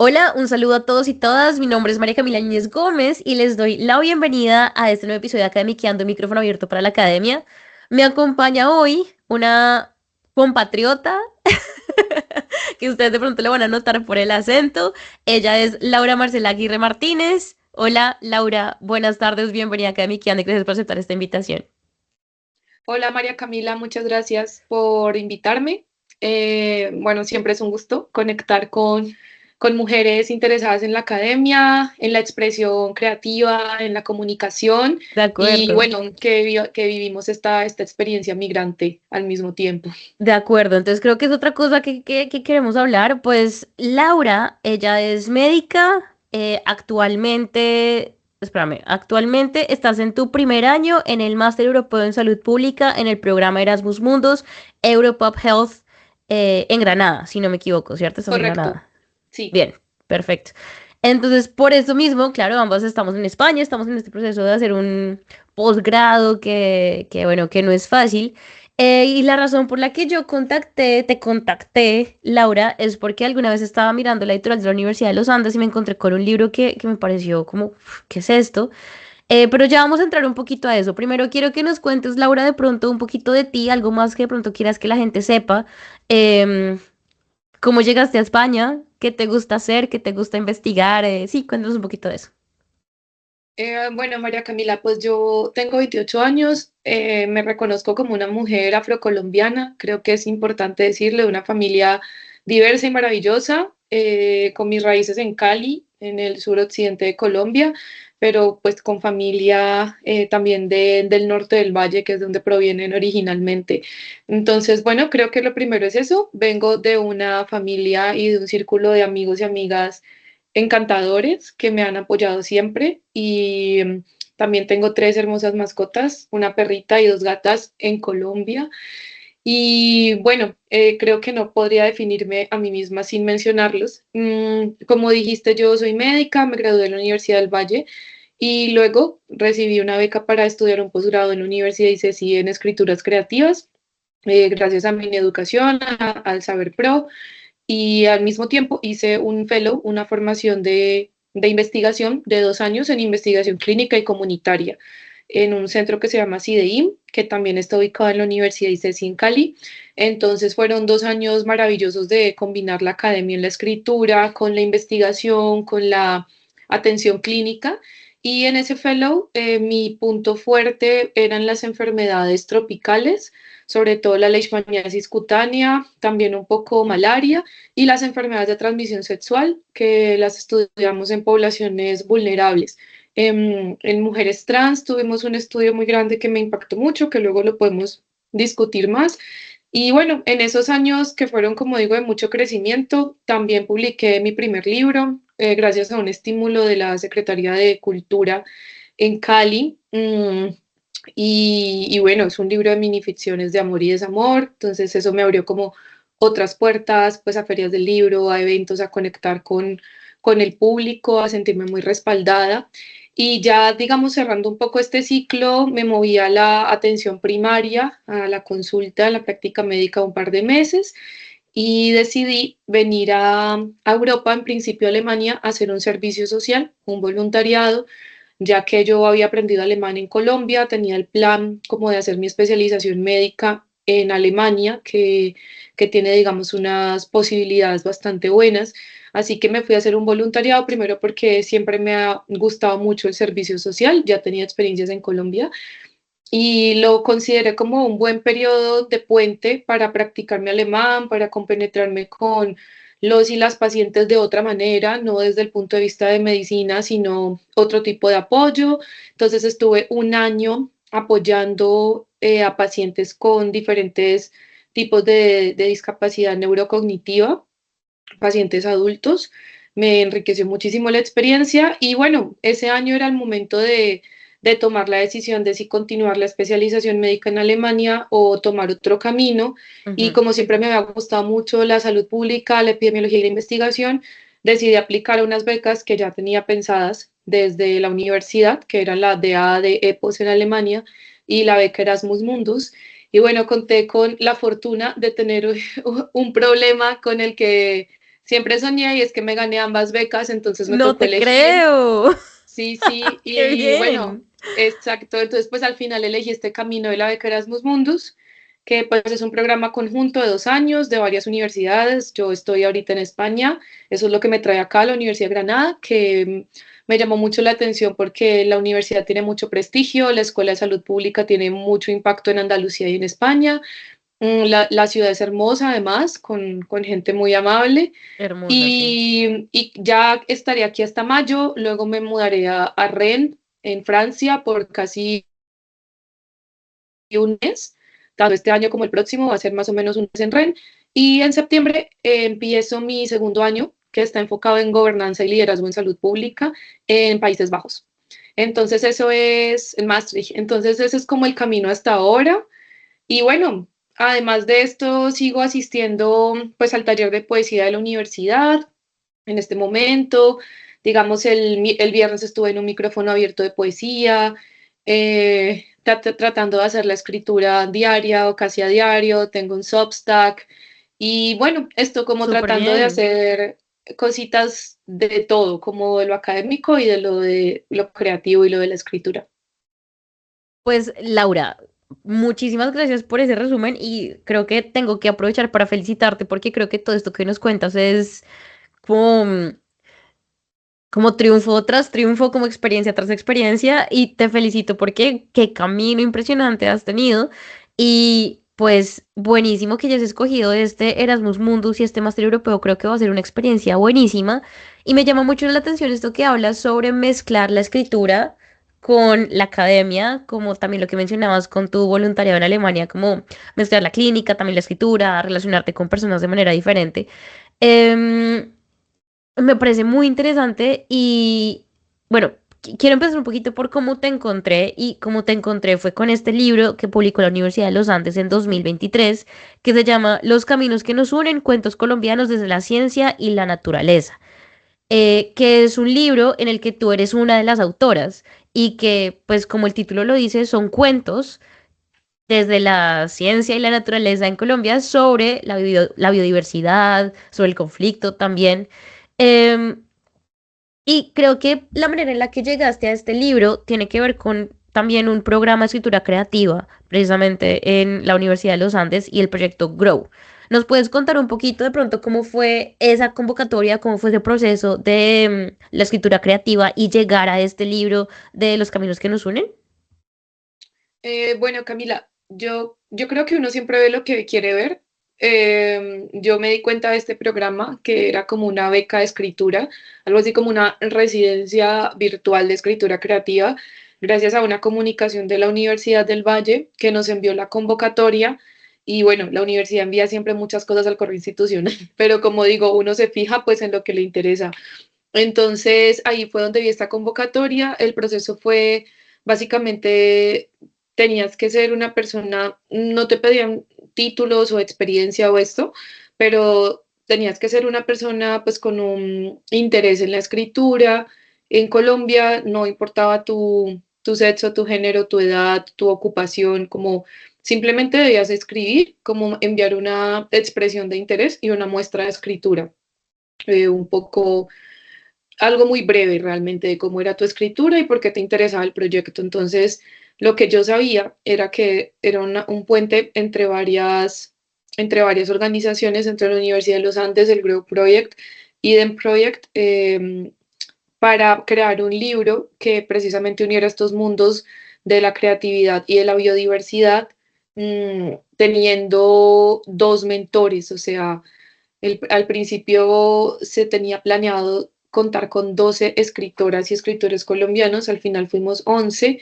Hola, un saludo a todos y todas. Mi nombre es María Camila Núñez Gómez y les doy la bienvenida a este nuevo episodio de Academiqueando, micrófono abierto para la academia. Me acompaña hoy una compatriota que ustedes de pronto le van a notar por el acento. Ella es Laura Marcela Aguirre Martínez. Hola, Laura. Buenas tardes. Bienvenida a Academiqueando y gracias por aceptar esta invitación. Hola María Camila, muchas gracias por invitarme. Bueno, siempre es un gusto conectar con mujeres interesadas en la academia, en la expresión creativa, en la comunicación De y acuerdo. bueno, que vivimos esta experiencia migrante al mismo tiempo. De acuerdo, entonces creo que es otra cosa que queremos hablar. Pues Laura, ella es médica, actualmente estás en tu primer año en el Máster Europeo en Salud Pública en el programa Erasmus Mundus Europop Health en Granada, si no me equivoco, ¿cierto? Estás en Correcto, Granada. sí. Bien, perfecto. Entonces, por eso mismo, claro, ambas estamos en España, estamos en este proceso de hacer un posgrado bueno, que no es fácil. Y la razón por la que te contacté, Laura, es porque alguna vez estaba mirando la editorial de la Universidad de los Andes y me encontré con un libro que me pareció como, ¿qué es esto? Pero ya vamos a entrar un poquito a eso. Primero quiero que nos cuentes, Laura, de pronto un poquito de ti, algo más que de pronto quieras que la gente sepa. Em, ¿Cómo llegaste a España? ¿Qué te gusta hacer? ¿Qué te gusta investigar? Sí, cuéntanos un poquito de eso. Bueno, María Camila, pues yo tengo 28 años, me reconozco como una mujer afrocolombiana, creo que es importante decirle, de una familia diversa y maravillosa, con mis raíces en Cali, en el suroccidente de Colombia, pero pues con familia también del norte del valle, que es donde provienen originalmente. Entonces, bueno, creo que lo primero es eso, vengo de una familia y de un círculo de amigos y amigas encantadores que me han apoyado siempre y también tengo tres hermosas mascotas, una perrita y dos gatas en Colombia. Y bueno, creo que no podría definirme a mí misma sin mencionarlos. Como dijiste, yo soy médica, me gradué en la Universidad del Valle y luego recibí una beca para estudiar un posgrado en la Universidad ICESI en escrituras creativas, gracias a mi educación, al Saber Pro y al mismo tiempo hice un fellow, una formación de investigación de 2 años en investigación clínica y comunitaria en un centro que se llama CIDEIM, que también está ubicado en la Universidad ICESI en Cali. Entonces fueron 2 años maravillosos de combinar la academia en la escritura, con la investigación, con la atención clínica. Y en ese fellow mi punto fuerte eran las enfermedades tropicales, sobre todo la leishmaniasis cutánea, también un poco malaria y las enfermedades de transmisión sexual, que las estudiamos en poblaciones vulnerables. En mujeres trans tuvimos un estudio muy grande que me impactó mucho, que luego lo podemos discutir más. Y bueno, en esos años que fueron, como digo, de mucho crecimiento, también publiqué mi primer libro, gracias a un estímulo de la Secretaría de Cultura en Cali. Y bueno, es un libro de minificciones de amor y desamor, entonces eso me abrió como otras puertas, pues a ferias del libro, a eventos, a conectar con el público, a sentirme muy respaldada. Y ya, digamos, cerrando un poco este ciclo, me moví a la atención primaria, a la consulta, a la práctica médica un par de meses y decidí venir a Europa, en principio a Alemania, a hacer un servicio social, un voluntariado, ya que yo había aprendido alemán en Colombia, tenía el plan como de hacer mi especialización médica en Alemania, que tiene, digamos, unas posibilidades bastante buenas. Así que me fui a hacer un voluntariado, primero porque siempre me ha gustado mucho el servicio social, ya tenía experiencias en Colombia y lo consideré como un buen periodo de puente para practicar mi alemán, para compenetrarme con los y las pacientes de otra manera, no desde el punto de vista de medicina, sino otro tipo de apoyo. Entonces estuve un año apoyando a pacientes con diferentes tipos de discapacidad neurocognitiva, pacientes adultos. Me enriqueció muchísimo la experiencia y bueno, ese año era el momento de tomar la decisión de si continuar la especialización médica en Alemania o tomar otro camino. Y Ujú. como siempre me había gustado mucho la salud pública, la epidemiología y la investigación, decidí aplicar unas becas que ya tenía pensadas desde la universidad, que eran la DA de EPOS en Alemania y la beca Erasmus Mundus. Y bueno, conté con la fortuna de tener un problema con el que siempre soñé y es que me gané ambas becas, entonces me No tocó te elegir. creo. Sí, sí, Qué y bueno, bien. exacto. Entonces, pues al final elegí este camino de la beca Erasmus Mundus, que pues es un programa conjunto de 2 años de varias universidades. Yo estoy ahorita en España, eso es lo que me trae acá a la Universidad de Granada, que me llamó mucho la atención porque la universidad tiene mucho prestigio, la Escuela de Salud Pública tiene mucho impacto en Andalucía y en España. La ciudad es hermosa además, con gente muy amable. Hermosa, sí. Y ya estaré aquí hasta mayo, luego me mudaré a Rennes, en Francia, por casi un mes, tanto este año como el próximo va a ser más o menos un mes en Rennes, y en septiembre empiezo mi segundo año, que está enfocado en gobernanza y liderazgo en salud pública en Países Bajos. Entonces eso es en Maastricht, entonces ese es como el camino hasta ahora, y bueno, además de esto sigo asistiendo pues al taller de poesía de la universidad, en este momento. Digamos, el viernes estuve en un micrófono abierto de poesía, tratando de hacer la escritura diaria o casi a diario, tengo un Substack y bueno, esto como Súper tratando de bien. hacer cositas de todo, como de lo académico y de lo creativo y lo de la escritura. Pues Laura, muchísimas gracias por ese resumen y creo que tengo que aprovechar para felicitarte porque creo que todo esto que nos cuentas es como, como triunfo tras triunfo, como experiencia tras experiencia y te felicito porque qué camino impresionante has tenido y pues buenísimo que hayas escogido este Erasmus Mundus y este máster europeo, creo que va a ser una experiencia buenísima y me llama mucho la atención esto que hablas sobre mezclar la escritura con la academia, como también lo que mencionabas con tu voluntariado en Alemania, como mezclar la clínica, también la escritura, relacionarte con personas de manera diferente. Em, Me parece muy interesante y bueno, quiero empezar un poquito por cómo te encontré y cómo te encontré fue con este libro que publicó la Universidad de los Andes en 2023 que se llama Los caminos que nos unen, cuentos colombianos desde la ciencia y la naturaleza, que es un libro en el que tú eres una de las autoras y que pues como el título lo dice son cuentos desde la ciencia y la naturaleza en Colombia sobre la biodiversidad, sobre el conflicto también. Em, y creo que la manera en la que llegaste a este libro tiene que ver con también un programa de escritura creativa, precisamente en la Universidad de los Andes y el proyecto Grow. ¿Nos puedes contar un poquito de pronto cómo fue esa convocatoria, cómo fue ese proceso de la escritura creativa y llegar a este libro de los caminos que nos unen? Bueno, Camila, yo creo que uno siempre ve lo que quiere ver. Yo me di cuenta de este programa que era como una beca de escritura, algo así como una residencia virtual de escritura creativa, gracias a una comunicación de la Universidad del Valle que nos envió la convocatoria. Y bueno, la universidad envía siempre muchas cosas al correo institucional, pero como digo, uno se fija pues en lo que le interesa. Entonces, ahí fue donde vi esta convocatoria. El proceso fue básicamente, tenías que ser una persona, no te pedían títulos o experiencia o esto, pero tenías que ser una persona pues con un interés en la escritura. En Colombia no importaba tu sexo, tu género, tu edad, tu ocupación, como simplemente debías escribir, como enviar una expresión de interés y una muestra de escritura. Un poco algo muy breve realmente de cómo era tu escritura y por qué te interesaba el proyecto. Entonces, lo que yo sabía era que era un puente entre varias organizaciones, entre la Universidad de los Andes, el Grow Project y Eden Project, para crear un libro que precisamente uniera estos mundos de la creatividad y de la biodiversidad, teniendo dos mentores, o sea, al principio se tenía planeado contar con 12 escritoras y escritores colombianos, al final fuimos 11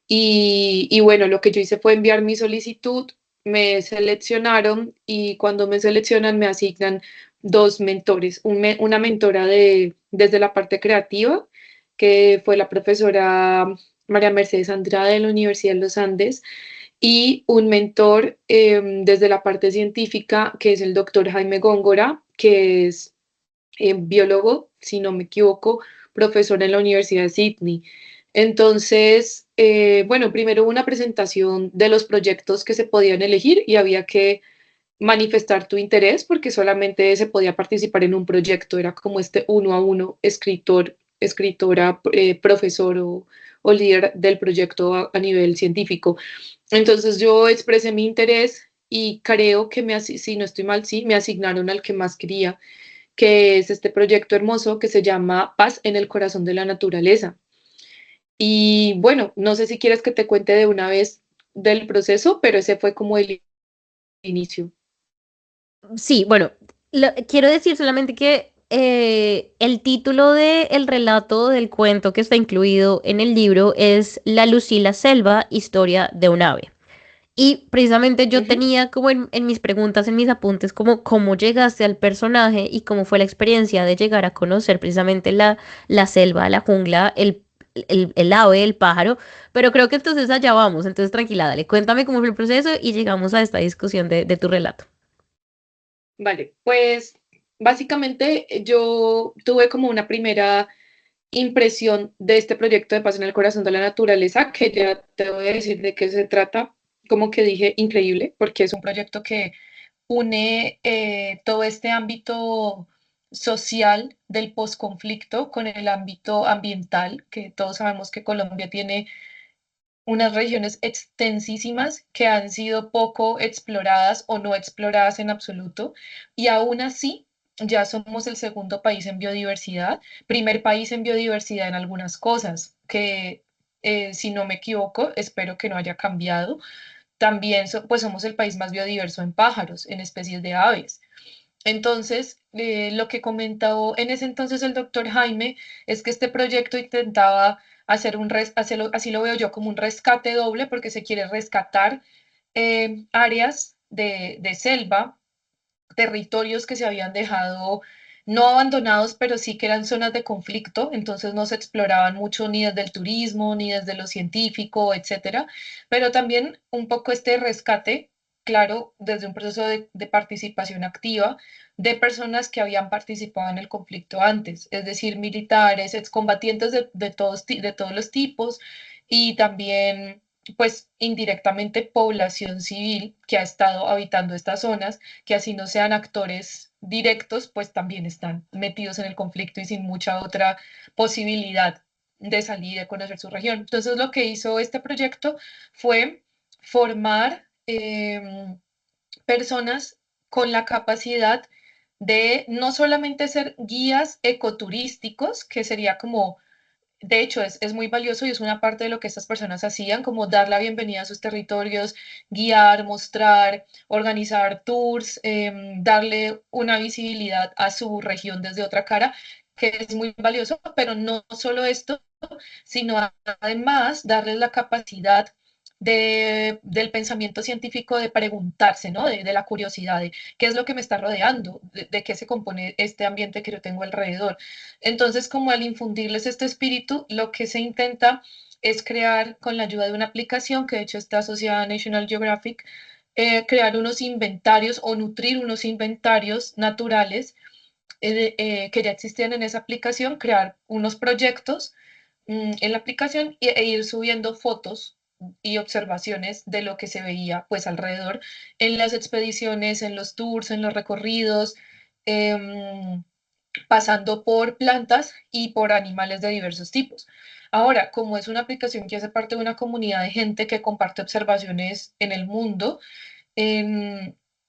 y bueno, lo que yo hice fue enviar mi solicitud, me seleccionaron y cuando me seleccionan me asignan dos mentores, una mentora desde la parte creativa, que fue la profesora María Mercedes Andrade de la Universidad de los Andes, y un mentor desde la parte científica, que es el doctor Jaime Góngora, que es biólogo, si no me equivoco, profesor en la Universidad de Sydney. Entonces, bueno, primero hubo una presentación de los proyectos que se podían elegir y había que manifestar tu interés porque solamente se podía participar en un proyecto, era como este uno a uno, escritor, escritora, profesor o líder del proyecto a nivel científico. Entonces yo expresé mi interés y creo que si no estoy mal, sí, me asignaron al que más quería, que es este proyecto hermoso que se llama Paz en el corazón de la naturaleza. Y bueno, no sé si quieres que te cuente de una vez del proceso, pero ese fue como el inicio. Sí, bueno, quiero decir solamente que el título del relato del cuento que está incluido en el libro es La Lucila Selva, historia de un ave. Y precisamente yo Ujú. tenía como en mis preguntas, en mis apuntes, como cómo llegaste al personaje y cómo fue la experiencia de llegar a conocer precisamente la selva, la jungla, el ave, el pájaro. Pero creo que entonces allá vamos. Entonces tranquila, dale, cuéntame cómo fue el proceso y llegamos a esta discusión de tu relato. Vale, pues básicamente yo tuve como una primera impresión de este proyecto de Paz en el Corazón de la Naturaleza, que ya te voy a decir de qué se trata. Como que dije, increíble, porque es un proyecto que une todo este ámbito social del posconflicto con el ámbito ambiental, que todos sabemos que Colombia tiene unas regiones extensísimas que han sido poco exploradas o no exploradas en absoluto, y aún así ya somos el segundo país en biodiversidad, primer país en biodiversidad en algunas cosas, que si no me equivoco, espero que no haya cambiado. También pues somos el país más biodiverso en pájaros, en especies de aves. Entonces, lo que comentó en ese entonces el doctor Jaime es que este proyecto intentaba así lo veo yo, como un rescate doble, porque se quiere rescatar áreas de selva, territorios que se habían dejado no abandonados, pero sí que eran zonas de conflicto, entonces no se exploraban mucho ni desde el turismo, ni desde lo científico, etcétera, pero también un poco este rescate, claro, desde un proceso de participación activa de personas que habían participado en el conflicto antes, es decir, militares, excombatientes de todos los tipos y también pues indirectamente población civil que ha estado habitando estas zonas, que así no sean actores directos, pues también están metidos en el conflicto y sin mucha otra posibilidad de salir y de conocer su región. Entonces lo que hizo este proyecto fue formar personas con la capacidad de no solamente ser guías ecoturísticos, que sería como de hecho, es muy valioso y es una parte de lo que estas personas hacían, como dar la bienvenida a sus territorios, guiar, mostrar, organizar tours, darle una visibilidad a su región desde otra cara, que es muy valioso, pero no solo esto, sino además darles la capacidad del pensamiento científico de preguntarse, ¿no? De la curiosidad de qué es lo que me está rodeando, de qué se compone este ambiente que yo tengo alrededor. Entonces, como al infundirles este espíritu, lo que se intenta es crear con la ayuda de una aplicación que de hecho está asociada a National Geographic, crear unos inventarios o nutrir unos inventarios naturales que ya existían en esa aplicación, crear unos proyectos en la aplicación e ir subiendo fotos y observaciones de lo que se veía pues alrededor en las expediciones, en los tours, en los recorridos, eh, pasando por plantas y por animales de diversos tipos. Ahora, como es una aplicación que hace parte de una comunidad de gente que comparte observaciones en el mundo,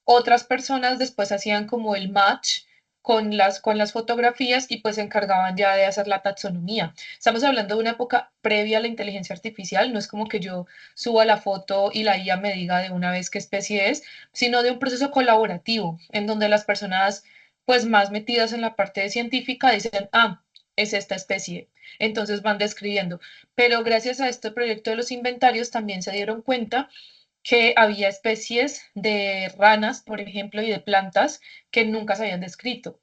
otras personas después hacían como el match con las fotografías y pues se encargaban ya de hacer la taxonomía. Estamos hablando de una época previa a la inteligencia artificial, no es como que yo suba la foto y la IA me diga de una vez qué especie es, sino de un proceso colaborativo en donde las personas pues más metidas en la parte científica dicen, ah, es esta especie. Entonces van describiendo. Pero gracias a este proyecto de los inventarios también se dieron cuenta que había especies de ranas, por ejemplo, y de plantas que nunca se habían descrito.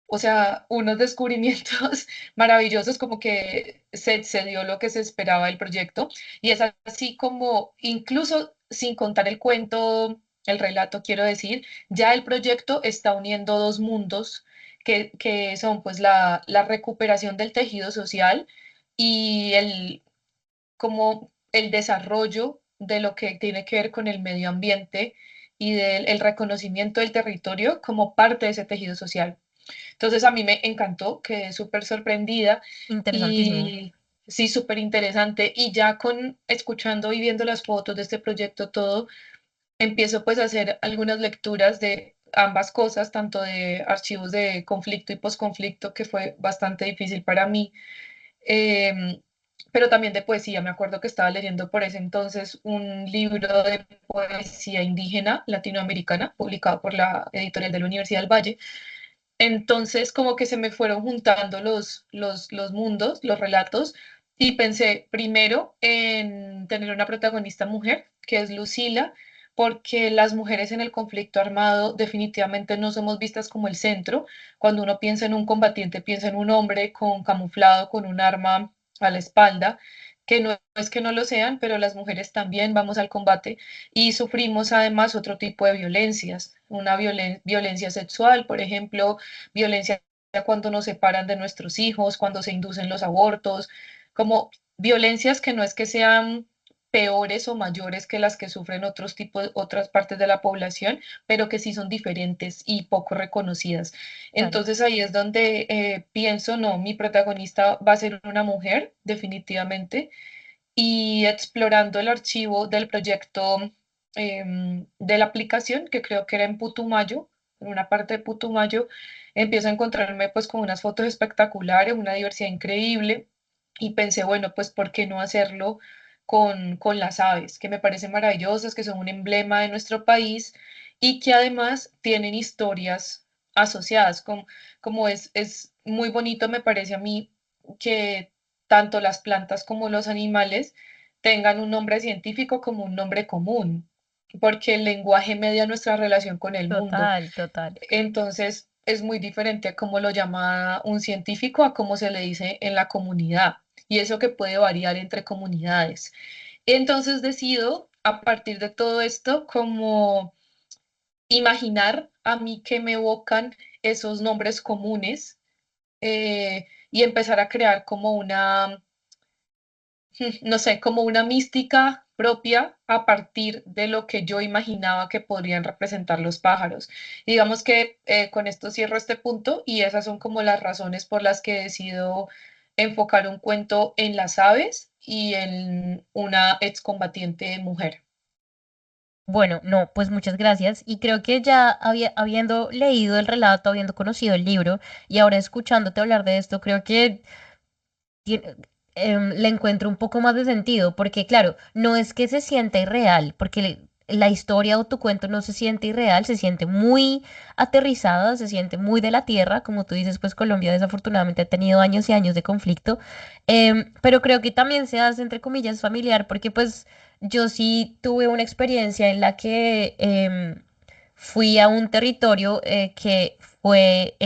O sea, unos descubrimientos maravillosos, como que se excedió lo que se esperaba del proyecto. Y es así como, incluso sin contar el cuento, el relato, quiero decir, ya el proyecto está uniendo dos mundos que son pues la recuperación del tejido social y como el desarrollo de lo que tiene que ver con el medio ambiente y del el reconocimiento del territorio como parte de ese tejido social. Entonces a mí me encantó, quedé súper sorprendida Interesantísimo. y sí, súper interesante. Y ya con escuchando y viendo las fotos de este proyecto, todo, empiezo pues a hacer algunas lecturas de ambas cosas, tanto de archivos de conflicto y posconflicto, que fue bastante difícil para mí, eh, pero también de poesía. Me acuerdo que estaba leyendo por ese entonces un libro de poesía indígena latinoamericana, publicado por la editorial de la Universidad del Valle. Entonces, como que se me fueron juntando los mundos, los relatos, y pensé primero en tener una protagonista mujer, que es Lucila, porque las mujeres en el conflicto armado definitivamente no somos vistas como el centro. Cuando uno piensa en un combatiente, piensa en un hombre con camuflado, con un arma a la espalda, que no es que no lo sean, pero las mujeres también vamos al combate y sufrimos además otro tipo de violencias, una violencia sexual, por ejemplo, violencia cuando nos separan de nuestros hijos, cuando se inducen los abortos, como violencias que no es que sean peores o mayores que las que sufren otros tipos, otras partes de la población, pero que sí son diferentes y poco reconocidas. Claro. Entonces ahí es donde pienso, no, mi protagonista va a ser una mujer, definitivamente, y explorando el archivo del proyecto de la aplicación, que creo que era en Putumayo, en una parte de Putumayo, empiezo a encontrarme pues con unas fotos espectaculares, una diversidad increíble, y pensé, bueno, pues ¿por qué no hacerlo con las aves, que me parecen maravillosas, que son un emblema de nuestro país y que además tienen historias asociadas, como es muy bonito, me parece a mí, que tanto las plantas como los animales tengan un nombre científico como un nombre común, porque el lenguaje media nuestra relación con el mundo. Total, total. Entonces, es muy diferente a cómo lo llama un científico a cómo se le dice en la comunidad, y eso que puede variar entre comunidades. Entonces, decido, a partir de todo esto, como imaginar a mí que me evocan esos nombres comunes, y empezar a crear como una, no sé, como una mística propia a partir de lo que yo imaginaba que podrían representar los pájaros. Digamos que con esto cierro este punto y esas son como las razones por las que decido enfocar un cuento en las aves y en una excombatiente mujer. Bueno, no, pues muchas gracias. Y creo que ya habiendo leído el relato, habiendo conocido el libro y ahora escuchándote hablar de esto, creo que tie- le encuentro un poco más de sentido, porque claro, no es que se sienta irreal, porque la historia o tu cuento no se siente irreal, se siente muy aterrizada, se siente muy de la tierra, como tú dices, pues Colombia desafortunadamente ha tenido años y años de conflicto, pero creo que también se hace, entre comillas, familiar, porque pues yo sí tuve una experiencia en la que fui a un territorio que fue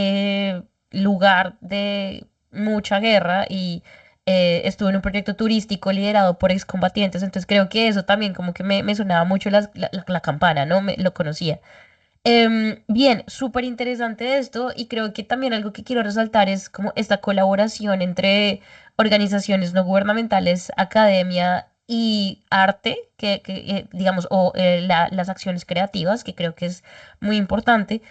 lugar de mucha guerra y estuve en un proyecto turístico liderado por excombatientes, entonces creo que eso también como que me sonaba mucho la campana, ¿no? Lo conocía. Bien, súper interesante esto y creo que también algo que quiero resaltar es como esta colaboración entre organizaciones no gubernamentales, academia y arte, digamos, o las acciones creativas, que creo que es muy importante.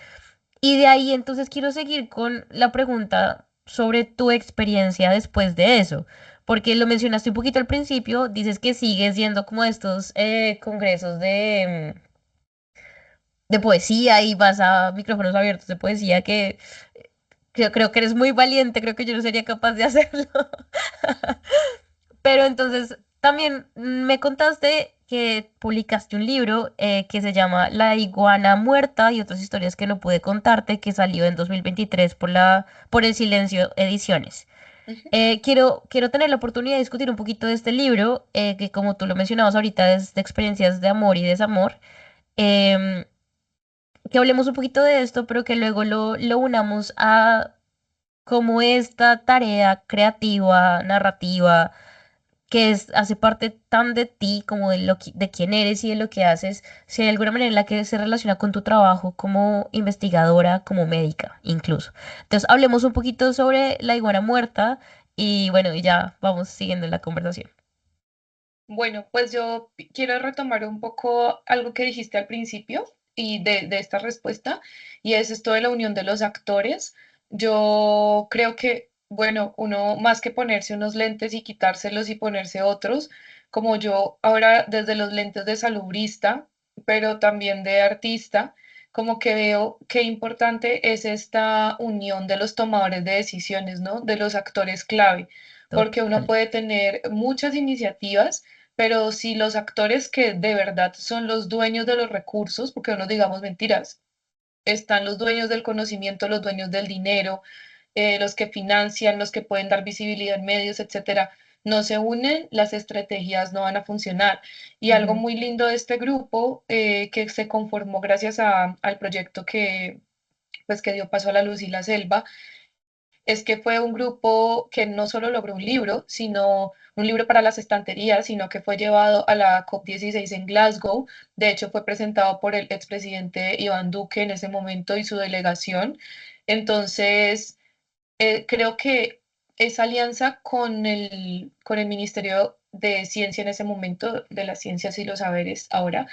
Y de ahí entonces quiero seguir con la pregunta sobre tu experiencia después de eso, porque lo mencionaste un poquito al principio, dices que sigues yendo como a estos congresos de poesía y vas a micrófonos abiertos de poesía que creo que eres muy valiente, creo que yo no sería capaz de hacerlo. Pero entonces también me contaste que publicaste un libro que se llama La iguana muerta y otras historias que no pude contarte, que salió en 2023 por El Silencio Ediciones. Ujú. Quiero tener la oportunidad de discutir un poquito de este libro, que como tú lo mencionabas ahorita es de experiencias de amor y desamor. Em, que hablemos un poquito de esto, pero que luego lo unamos a cómo esta tarea creativa, narrativa, hace parte tan de ti como de quién eres y de lo que haces, si hay alguna manera en la que se relaciona con tu trabajo como investigadora, como médica, incluso. Entonces, hablemos un poquito sobre la iguana muerta y bueno, y ya vamos siguiendo la conversación. Bueno, pues yo quiero retomar un poco algo que dijiste al principio y de esta respuesta, y es esto de la unión de los actores. Yo creo que, bueno, uno más que ponerse unos lentes y quitárselos y ponerse otros, como yo ahora desde los lentes de salubrista, pero también de artista, como que veo qué importante es esta unión de los tomadores de decisiones, ¿no? De los actores clave, porque uno Total. puede tener muchas iniciativas, pero si los actores que de verdad son los dueños de los recursos, porque no nos digamos mentiras, están los dueños del conocimiento, los dueños del dinero, los que financian, los que pueden dar visibilidad en medios, etcétera, no se unen, las estrategias no van a funcionar. Y algo Ujú. muy lindo de este grupo que se conformó gracias al proyecto que, pues, que dio paso a la luz y la selva, es que fue un grupo que no solo logró un libro, sino un libro para las estanterías, sino que fue llevado a la COP16 en Glasgow. De hecho, fue presentado por el expresidente Iván Duque en ese momento y su delegación. Entonces, creo que esa alianza con el Ministerio de Ciencia en ese momento, de las ciencias y los saberes ahora,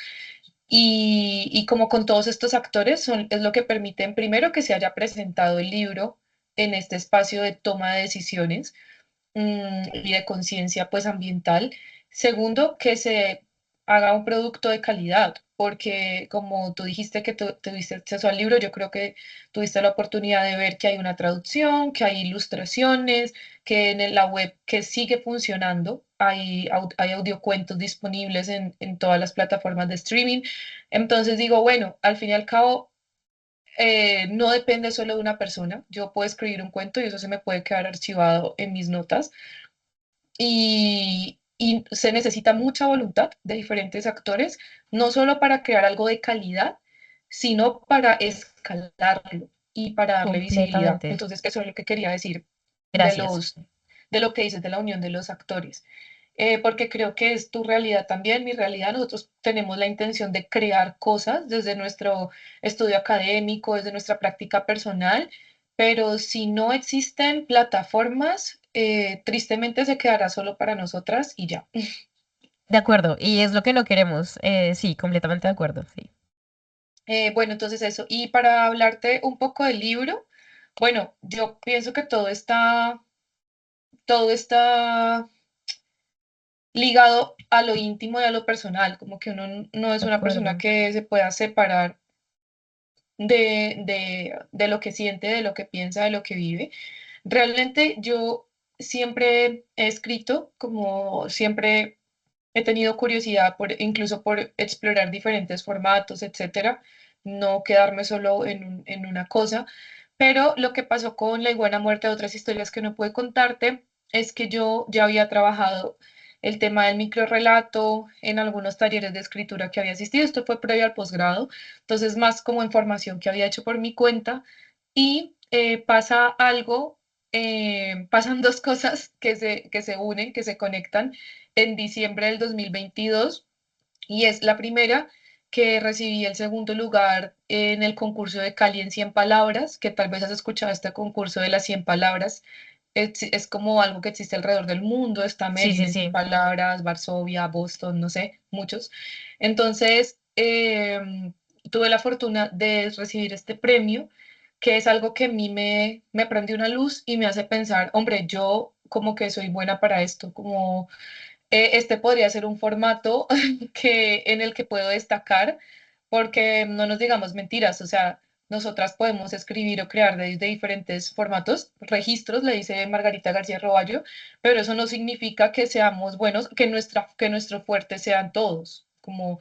y como con todos estos actores, es lo que permiten primero que se haya presentado el libro en este espacio de toma de decisiones y de conciencia pues ambiental. Segundo, que se haga un producto de calidad, porque como tú dijiste que tuviste acceso al libro, yo creo que tuviste la oportunidad de ver que hay una traducción, que hay ilustraciones, que en la web que sigue funcionando, hay audiocuentos disponibles en todas las plataformas de streaming. Entonces digo, bueno, al fin y al cabo, no depende solo de una persona. Yo puedo escribir un cuento y eso se me puede quedar archivado en mis notas y se necesita mucha voluntad de diferentes actores, no solo para crear algo de calidad, sino para escalarlo y para darle visibilidad. Completamente. Entonces, eso es lo que quería decir de Gracias. los, de lo que dices de la unión de los actores. Porque creo que es tu realidad también, mi realidad. Nosotros tenemos la intención de crear cosas desde nuestro estudio académico, desde nuestra práctica personal, pero si no existen plataformas, tristemente se quedará solo para nosotras y ya. De acuerdo, y es lo que no queremos. Sí, completamente de acuerdo, sí. Bueno, entonces eso. Y para hablarte un poco del libro, bueno, yo pienso que todo está ligado a lo íntimo y a lo personal, como que uno no es De una persona acuerdo. que se pueda separar de lo que siente, de lo que piensa, de lo que vive. Realmente yo siempre he escrito, como siempre he tenido curiosidad por, incluso por explorar diferentes formatos, etcétera, no quedarme solo en una cosa. Pero lo que pasó con La Iguana Muerta, otras historias que no pude contarte, es que yo ya había trabajado el tema del microrrelato en algunos talleres de escritura que había asistido. Esto fue previo al posgrado, entonces más como información que había hecho por mi cuenta. Y pasa algo, pasan dos cosas que se unen, que se conectan en diciembre del 2022 y es la primera que recibí el segundo lugar en el concurso de Cali en 100 palabras, que tal vez has escuchado este concurso de las 100 palabras. Es como algo que existe alrededor del mundo, está Sí, Medellín sí, en 100 sí. palabras, Varsovia, Boston, no sé, muchos. Entonces, tuve la fortuna de recibir este premio, que es algo que a mí me prende una luz y me hace pensar, hombre, yo como que soy buena para esto, como este podría ser un formato en el que puedo destacar, porque no nos digamos mentiras, o sea, nosotras podemos escribir o crear desde diferentes formatos, registros, le dice Margarita García Roballo, pero eso no significa que seamos buenos, que nuestro fuerte sean todos. Como,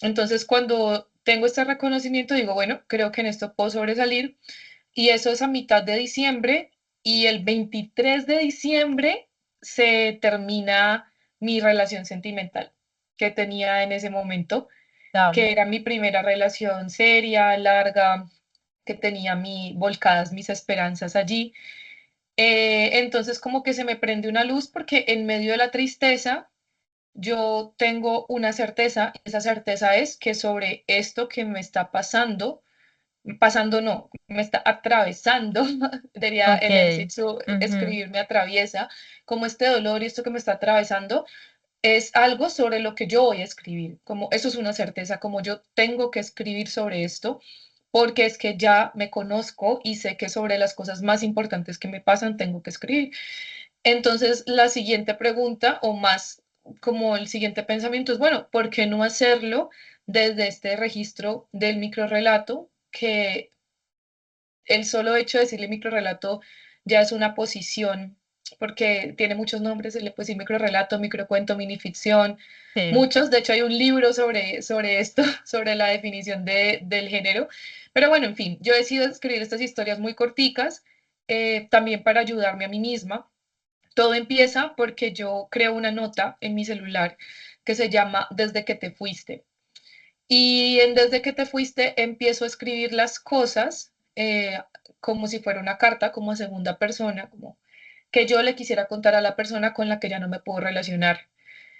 entonces, cuando tengo este reconocimiento, digo, bueno, creo que en esto puedo sobresalir, y eso es a mitad de diciembre, y el 23 de diciembre se termina mi relación sentimental que tenía en ese momento, Ya. que era mi primera relación seria, larga, que tenía volcadas mis esperanzas allí. Entonces como que se me prende una luz porque en medio de la tristeza yo tengo una certeza, esa certeza es que sobre esto que me está pasando, pasando no, me está atravesando, diría Ok. Ellen Sitsu, Ujú. escribir me atraviesa, como este dolor y esto que me está atravesando, es algo sobre lo que yo voy a escribir, como eso es una certeza, como yo tengo que escribir sobre esto, porque es que ya me conozco y sé que sobre las cosas más importantes que me pasan tengo que escribir. Entonces, la siguiente pregunta o más como el siguiente pensamiento es, bueno, ¿por qué no hacerlo desde este registro del microrrelato que el solo hecho de decirle microrrelato ya es una posición, porque tiene muchos nombres, se le puede decir microrrelato, microcuento, minificción, Sí, muchos, de hecho hay un libro sobre esto, sobre la definición del género, pero bueno, en fin, yo decido escribir estas historias muy corticas, también para ayudarme a mí misma. Todo empieza porque yo creo una nota en mi celular que se llama Desde que te fuiste. Y en Desde que te fuiste empiezo a escribir las cosas como si fuera una carta, como segunda persona, como que yo le quisiera contar a la persona con la que ya no me puedo relacionar.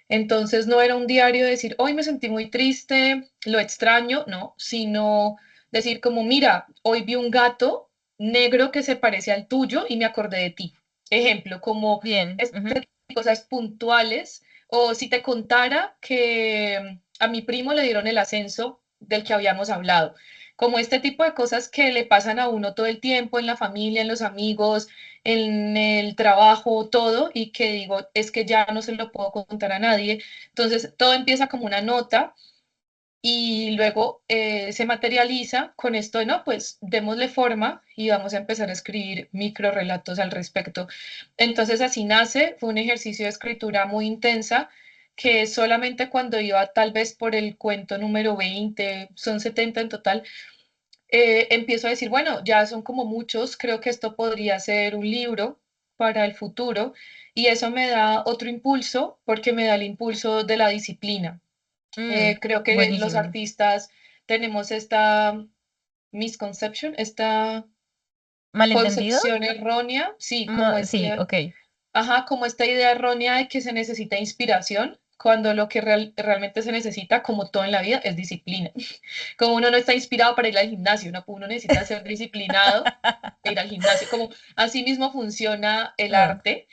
Entonces no era un diario de decir, hoy me sentí muy triste, lo extraño, no, sino decir como, mira, hoy vi un gato negro que se parece al tuyo y me acordé de ti. Ejemplo, como bien. Ujú. este tipo de cosas puntuales, o si te contara que a mi primo le dieron el ascenso del que habíamos hablado. Como este tipo de cosas que le pasan a uno todo el tiempo en la familia, en los amigos, en el trabajo, todo, y que digo, es que ya no se lo puedo contar a nadie. Entonces, todo empieza como una nota y luego se materializa con esto de, no, pues démosle forma y vamos a empezar a escribir micro relatos al respecto. Entonces, así nace, fue un ejercicio de escritura muy intensa que solamente cuando iba tal vez por el cuento número 20 son 70 en total, empiezo a decir, bueno, ya son como muchos, creo que esto podría ser un libro para el futuro y eso me da otro impulso porque me da el impulso de la disciplina. Mm, Creo que los buenísimo. artistas tenemos esta misconception, esta ¿Malentendido? concepción errónea, sí, como Sí, este, ok. ajá, como esta idea errónea de que se necesita inspiración, cuando lo que realmente se necesita, como todo en la vida, es disciplina. Como uno no está inspirado para ir al gimnasio, ¿no? Uno necesita ser disciplinado e ir al gimnasio. Como así mismo funciona el Ah, arte,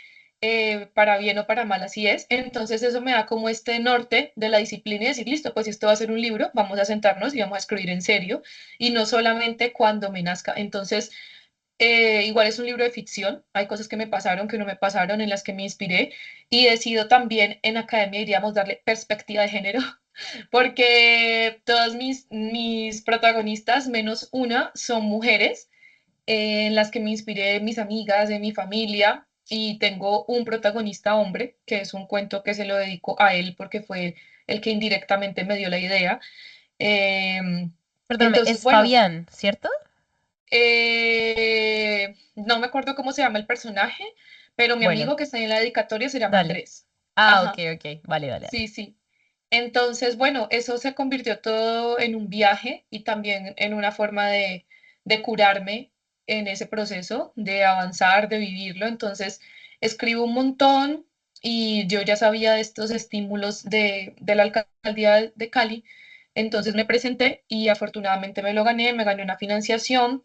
para bien o para mal, así es. Entonces eso me da como este norte de la disciplina y decir, listo, pues si esto va a ser un libro, vamos a sentarnos y vamos a escribir en serio y no solamente cuando me nazca. Entonces, igual es un libro de ficción, hay cosas que me pasaron, que no me pasaron, en las que me inspiré y decido también en academia, diríamos, darle perspectiva de género, porque todas mis protagonistas, menos una, son mujeres, en las que me inspiré de mis amigas, de mi familia, y tengo un protagonista hombre, que es un cuento que se lo dedico a él porque fue el que indirectamente me dio la idea. Em, perdóname, entonces, es bueno. Fabián, ¿cierto? No me acuerdo cómo se llama el personaje, pero mi Bueno, amigo que está en la dedicatoria se llama dale. Andrés. Ah, ok, Ajá, ok. Vale, dale, dale. sí, sí. Entonces, bueno, eso se convirtió todo en un viaje y también en una forma de curarme en ese proceso, de avanzar, de vivirlo. Entonces, escribo un montón y yo ya sabía de estos estímulos de la alcaldía de Cali. Entonces me presenté y afortunadamente me lo gané, me gané una financiación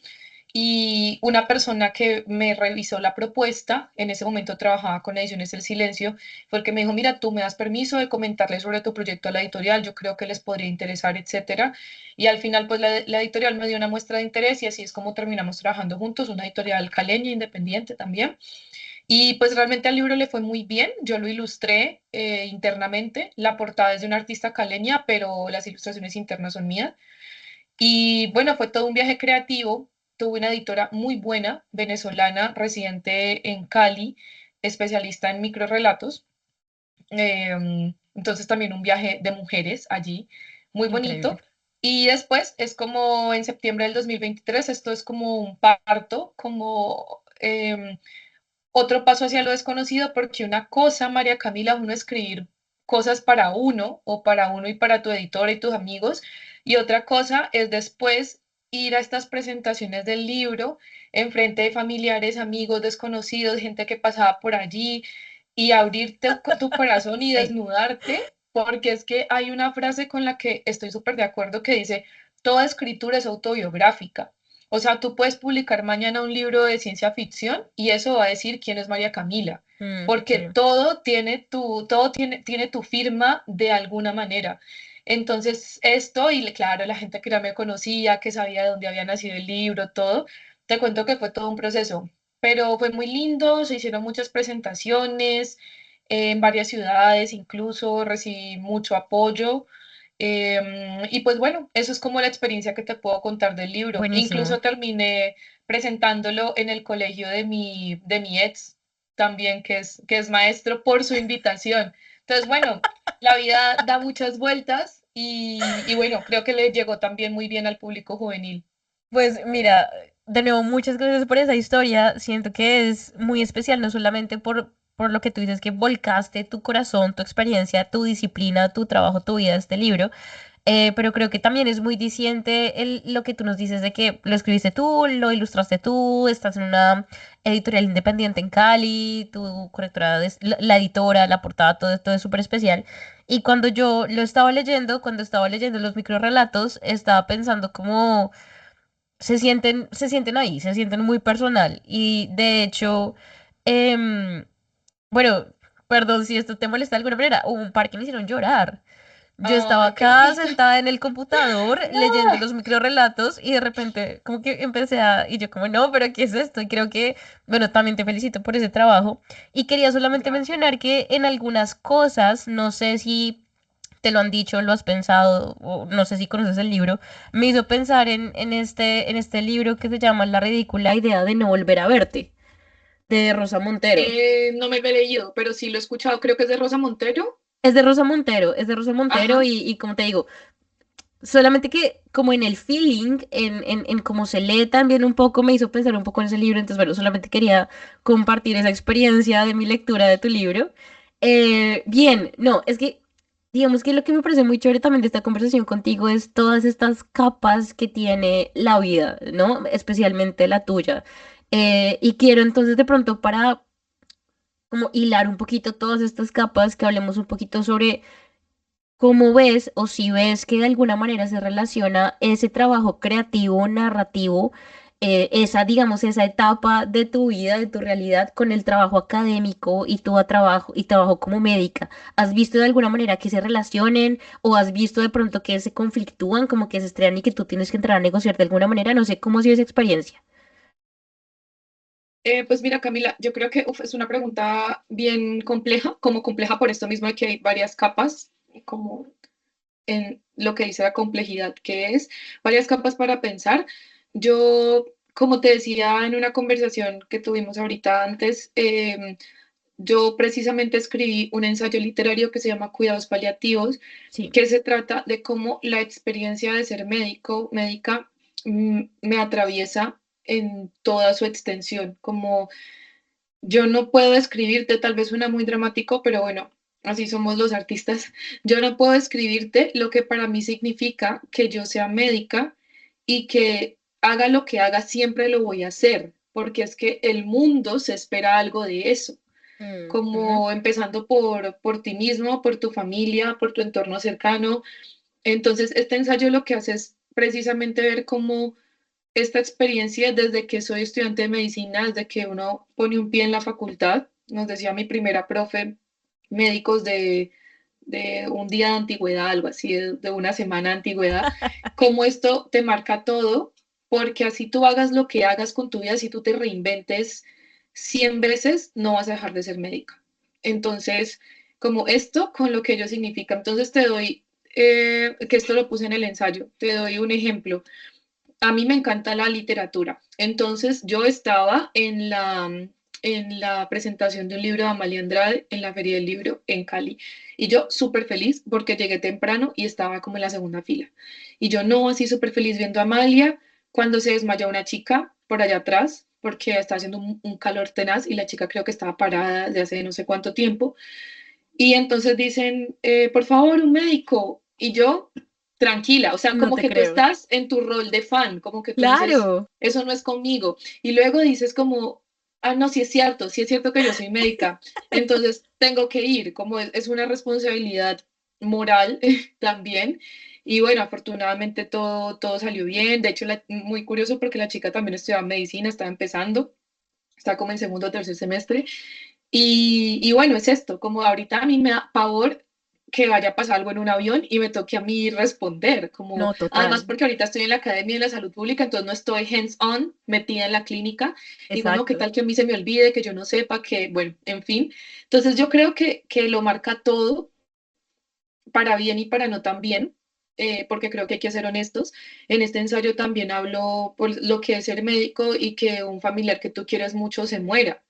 y una persona que me revisó la propuesta, en ese momento trabajaba con Ediciones El Silencio, fue el que me dijo, mira, tú me das permiso de comentarle sobre tu proyecto a la editorial, yo creo que les podría interesar, etcétera. Y al final, pues la editorial me dio una muestra de interés y así es como terminamos trabajando juntos, una editorial caleña, independiente también. Y pues realmente al libro le fue muy bien, yo lo ilustré internamente, la portada es de una artista caleña, pero las ilustraciones internas son mías. Y bueno, fue todo un viaje creativo. Tuve una editora muy buena, venezolana, residente en Cali, especialista en microrelatos. Entonces también un viaje de mujeres allí, muy bonito. Increíble. Y después es como en septiembre del 2023, esto es como un parto, como otro paso hacia lo desconocido, porque una cosa, María Camila, uno escribir cosas para uno o para uno y para tu editora y tus amigos, y otra cosa es después ir a estas presentaciones del libro en frente de familiares, amigos, desconocidos, gente que pasaba por allí y abrirte tu corazón y Sí. desnudarte, porque es que hay una frase con la que estoy súper de acuerdo que dice, toda escritura es autobiográfica. O sea, tú puedes publicar mañana un libro de ciencia ficción y eso va a decir quién es María Camila, porque Sí. tiene tu firma de alguna manera. Entonces, esto, y claro, la gente que ya me conocía, que sabía de dónde había nacido el libro, todo, te cuento que fue todo un proceso, pero fue muy lindo, se hicieron muchas presentaciones en varias ciudades, incluso recibí mucho apoyo. Y pues bueno, eso es como la experiencia que te puedo contar del libro. Buenísimo. Incluso terminé presentándolo en el colegio de mi ex, también que es maestro, por su invitación. Entonces, bueno, la vida da muchas vueltas y bueno, creo que le llegó también muy bien al público juvenil. Pues mira, de nuevo, muchas gracias por esa historia. Siento que es muy especial, no solamente por lo que tú dices, que volcaste tu corazón, tu experiencia, tu disciplina, tu trabajo, tu vida a este libro, pero creo que también es muy diciente lo que tú nos dices de que lo escribiste tú, lo ilustraste tú, estás en una editorial independiente en Cali, tu correctora, la editora, la portada, todo es súper especial. Y cuando yo lo estaba leyendo, cuando estaba leyendo los microrelatos, estaba pensando como se sienten ahí, se sienten muy personal. Y de hecho, em, bueno, perdón si esto te molesta de alguna manera, hubo un par que me hicieron llorar. Yo estaba Ay, qué acá bonito. sentada en el computador leyendo Ah, los microrelatos y de repente como que empecé a, y yo como, no, pero ¿qué es esto? Y creo que, bueno, también te felicito por ese trabajo. Y quería solamente gracias. mencionar que en algunas cosas, no sé si te lo han dicho, lo has pensado, o no sé si conoces el libro, me hizo pensar en este libro que se llama La ridícula idea de no volver a verte, de Rosa Montero. No me lo he leído, pero sí lo he escuchado. Creo que es de Rosa Montero. Es de Rosa Montero, es de Rosa Montero Ajá. y como te digo, solamente que como en el feeling, en cómo se lee también un poco, me hizo pensar un poco en ese libro, entonces bueno, solamente quería compartir esa experiencia de mi lectura de tu libro. Bien, no, es que digamos que lo que me parece muy chévere también de esta conversación contigo es todas estas capas que tiene la vida, ¿no? Especialmente la tuya. Y quiero entonces de pronto para como hilar un poquito todas estas capas, que hablemos un poquito sobre ¿cómo ves o si ves que de alguna manera se relaciona ese trabajo creativo, narrativo, esa, digamos, esa etapa de tu vida, de tu realidad con el trabajo académico y tu trabajo y trabajo como médica? ¿Has visto de alguna manera que se relacionen o has visto de pronto que se conflictúan, como que se estrellan y que tú tienes que entrar a negociar de alguna manera? No sé cómo ha sido esa experiencia. Pues mira, Camila, yo creo que es una pregunta bien compleja, como compleja por esto mismo de que hay varias capas, como en lo que dice la complejidad, que es varias capas para pensar. Yo, como te decía en una conversación que tuvimos ahorita antes, yo precisamente escribí un ensayo literario que se llama Cuidados Paliativos, Sí. que se trata de cómo la experiencia de ser médico, médica, me atraviesa en toda su extensión, como yo no puedo escribirte, tal vez suena muy dramático, pero bueno, así somos los artistas. Yo no puedo escribirte lo que para mí significa que yo sea médica y que haga lo que haga, siempre lo voy a hacer, porque es que el mundo se espera algo de eso, Mm, ujú. como empezando por ti mismo, por tu familia, por tu entorno cercano. Entonces, este ensayo lo que hace es precisamente ver cómo esta experiencia desde que soy estudiante de medicina, desde que uno pone un pie en la facultad, nos decía mi primera profe, médicos de un día de antigüedad, algo así, de una semana de antigüedad, cómo esto te marca todo, porque así tú hagas lo que hagas con tu vida, si tú te reinventes 100 veces, no vas a dejar de ser médica. Entonces, como esto con lo que ello significa. Entonces te doy, que esto lo puse en el ensayo, te doy un ejemplo. A mí me encanta la literatura. Entonces yo estaba en la presentación de un libro de Amalia Andrade en la Feria del Libro en Cali. Y yo súper feliz porque llegué temprano y estaba como en la segunda fila. Y yo no, así súper feliz viendo a Amalia cuando se desmayó una chica por allá atrás porque estaba haciendo un calor tenaz y la chica creo que estaba parada desde hace no sé cuánto tiempo. Y entonces dicen, por favor, un médico. Y yo, tranquila, o sea, No como te que tú creo. estás en tu rol de fan, como que tú dices, Claro. eso no es conmigo. Y luego dices como, ah, no, sí es cierto que yo soy médica. Entonces tengo que ir, como es una responsabilidad moral también. Y bueno, afortunadamente todo salió bien. De hecho, muy curioso porque la chica también estudiaba medicina, estaba empezando, está como en segundo o tercer semestre. Y bueno, es esto, como ahorita a mí me da pavor que vaya a pasar algo en un avión y me toque a mí responder, como No, además total. porque ahorita estoy en la Academia de la Salud Pública, entonces no estoy hands-on metida en la clínica, digo, no, qué Exacto. tal que a mí se me olvide, que yo no sepa, que bueno, en fin. Entonces yo creo que lo marca todo para bien y para no tan bien, porque creo que hay que ser honestos. En este ensayo también hablo por lo que es ser médico y que un familiar que tú quieres mucho se muera.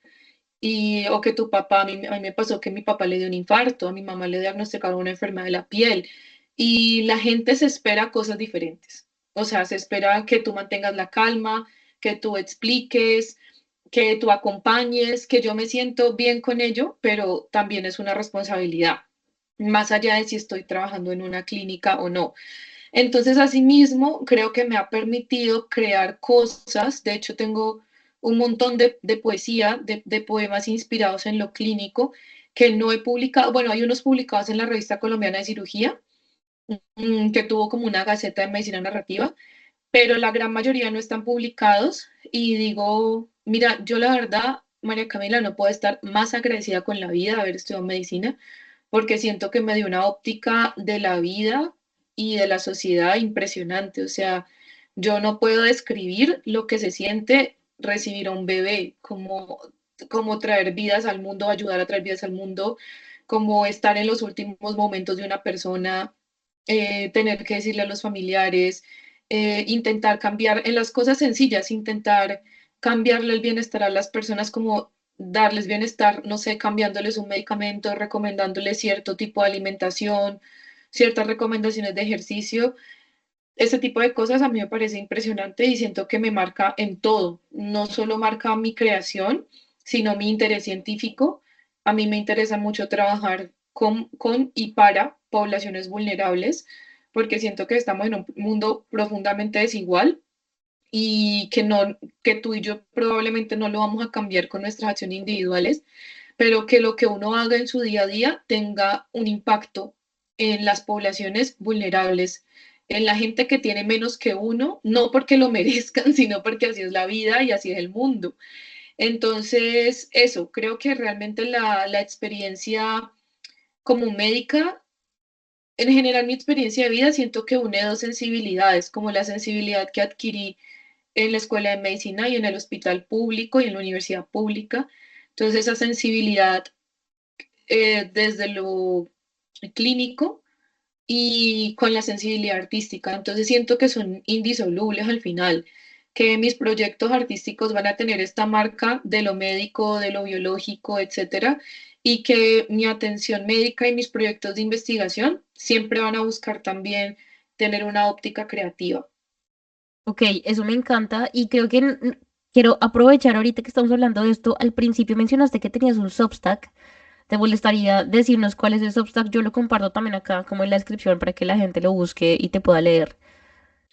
Y, o que tu papá, a mí me pasó que mi papá le dio un infarto, a mi mamá le diagnosticaron una enfermedad de la piel y la gente se espera cosas diferentes. O sea, se espera que tú mantengas la calma, que tú expliques, que tú acompañes, que yo me siento bien con ello, pero también es una responsabilidad, más allá de si estoy trabajando en una clínica o no. Entonces, asimismo, creo que me ha permitido crear cosas. De hecho, tengo un montón de poesía, de poemas inspirados en lo clínico que no he publicado. Bueno, hay unos publicados en la Revista Colombiana de Cirugía, que tuvo como una gaceta de medicina narrativa, pero la gran mayoría no están publicados. Y digo, mira, yo la verdad, María Camila, no puedo estar más agradecida con la vida de haber estudiado medicina porque siento que me dio una óptica de la vida y de la sociedad impresionante. O sea, yo no puedo describir lo que se siente recibir a un bebé, como traer vidas al mundo, ayudar a traer vidas al mundo, como estar en los últimos momentos de una persona, tener que decirle a los familiares, intentar cambiar en las cosas sencillas, intentar cambiarle el bienestar a las personas como darles bienestar, no sé, cambiándoles un medicamento, recomendándoles cierto tipo de alimentación, ciertas recomendaciones de ejercicio. Este tipo de cosas a mí me parece impresionante y siento que me marca en todo. No solo marca mi creación, sino mi interés científico. A mí me interesa mucho trabajar con y para poblaciones vulnerables, porque siento que estamos en un mundo profundamente desigual y que tú y yo probablemente no lo vamos a cambiar con nuestras acciones individuales, pero que lo que uno haga en su día a día tenga un impacto en las poblaciones vulnerables, en la gente que tiene menos que uno, no porque lo merezcan, sino porque así es la vida y así es el mundo. Entonces, eso, creo que realmente la experiencia como médica, en general mi experiencia de vida, siento que une dos sensibilidades, como la sensibilidad que adquirí en la escuela de medicina y en el hospital público y en la universidad pública. Entonces, esa sensibilidad desde lo clínico y con la sensibilidad artística. Entonces, siento que son indisolubles al final, que mis proyectos artísticos van a tener esta marca de lo médico, de lo biológico, etcétera, y que mi atención médica y mis proyectos de investigación siempre van a buscar también tener una óptica creativa. Ok, eso me encanta y creo que quiero aprovechar ahorita que estamos hablando de esto. Al principio mencionaste que tenías un Substack. ¿Te molestaría decirnos cuál es el Substack? Yo lo comparto también acá como en la descripción para que la gente lo busque y te pueda leer.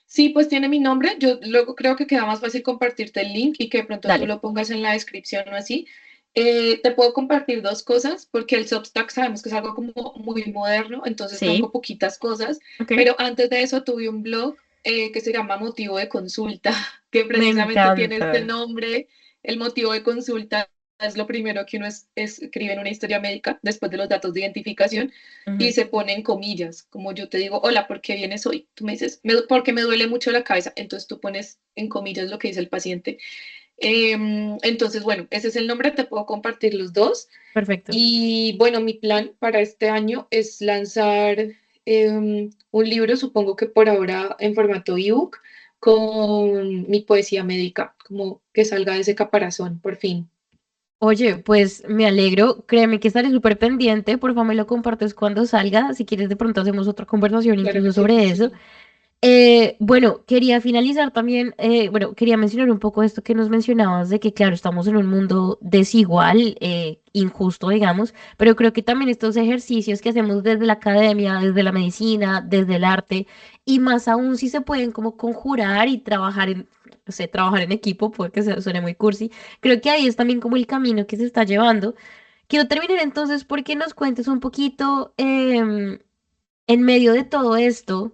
Sí, pues tiene mi nombre. Yo luego creo que queda más fácil compartirte el link y que de pronto tú Dale. lo pongas en la descripción o así. Te puedo compartir dos cosas porque el Substack sabemos que es algo como muy moderno, entonces Sí, tengo poquitas cosas, ok. pero antes de eso tuve un blog que se llama Motivo de Consulta, que Me precisamente tiene este encanta. nombre. El motivo de consulta es lo primero que uno escribe en una historia médica después de los datos de identificación y Ujú. se pone en comillas, como yo te digo, hola, ¿por qué vienes hoy? Tú me dices, porque me duele mucho la cabeza, entonces tú pones en comillas lo que dice el paciente. Entonces, bueno, ese es el nombre, te puedo compartir los dos. Perfecto. Y bueno, mi plan para este año es lanzar un libro, supongo que por ahora en formato ebook, con mi poesía médica, como que salga de ese caparazón, por fin. Oye, pues me alegro. Créeme que estaré súper pendiente. Por favor, me lo compartes cuando salga. Si quieres, de pronto hacemos otra conversación Claro incluso que sobre eso. sí. Bueno, quería finalizar también, bueno, quería mencionar un poco esto que nos mencionabas de que, claro, estamos en un mundo desigual, injusto, digamos, pero creo que también estos ejercicios que hacemos desde la academia, desde la medicina, desde el arte, y más aún si se pueden como conjurar y trabajar en, no sé, trabajar en equipo, porque suene muy cursi, creo que ahí es también como el camino que se está llevando. Quiero terminar entonces porque nos cuentes un poquito, en medio de todo esto.